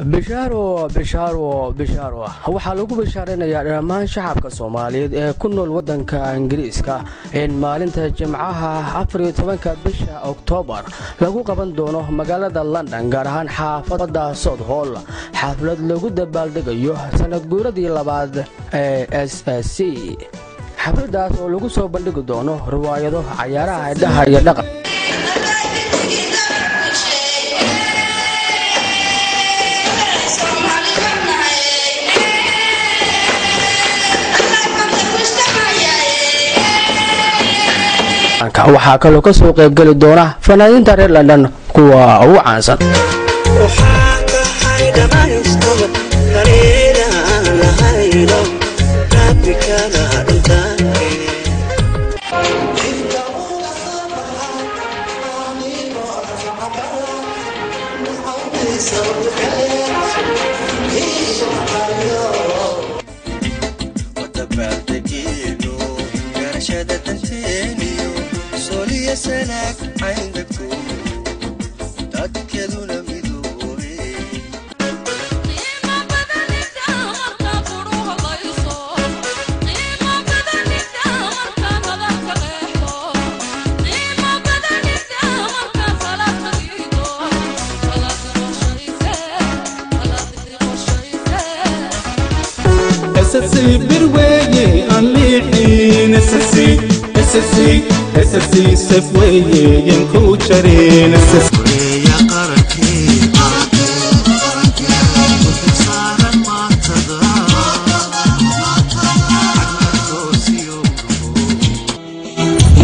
بشارو waxaa lagu bishaarinayaa dhammaan shacabka Soomaaliyeed ee ku nool wadanka Ingiriiska in maalinta Jimcaha 14 bisha Oktoobar lagu qaban doono magaalada London gaar ahaan xaafadda Southall xaflad lagu dabaaldegayo sanad guuradii labaad ee SSC xafladaas oo lagu soo bandhigi doono riwaayado ciyaaraha indhaha iyo dhaqan waxaa kaloo ka soo qayb gali doona fanaaniinta reer London kuwa ugu caansan سناك عندكم تأكدون بدوري قيمة بدل الدهر كفروها الله يصور قيمة بدل الدهر كفلك غيحور قيمة بدل الدهر كفلك غيدور ولا تروح شيسان ولا تروح شيسان SSC بالوية الليحين SSC سفوية ينكوشرين SSC يا قركي وفصارك ما تضاع عقلك توسيو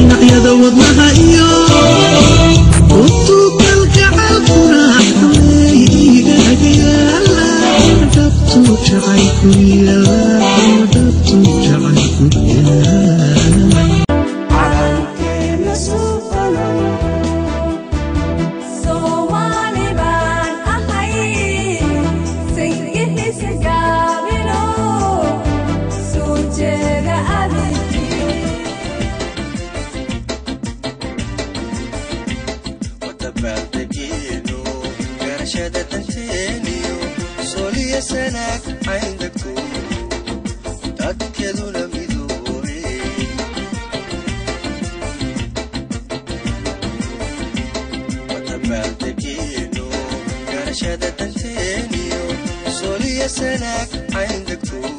نقيا ذوضناها إياه وطوك الجعل كراح ويقاك يالا دبتو جعيكو يالا دبتو جعيكو يالا سناك عندكم تأكدون بدوري وتبعتكينو كرشادة تنتينيو سولي سناك عندكم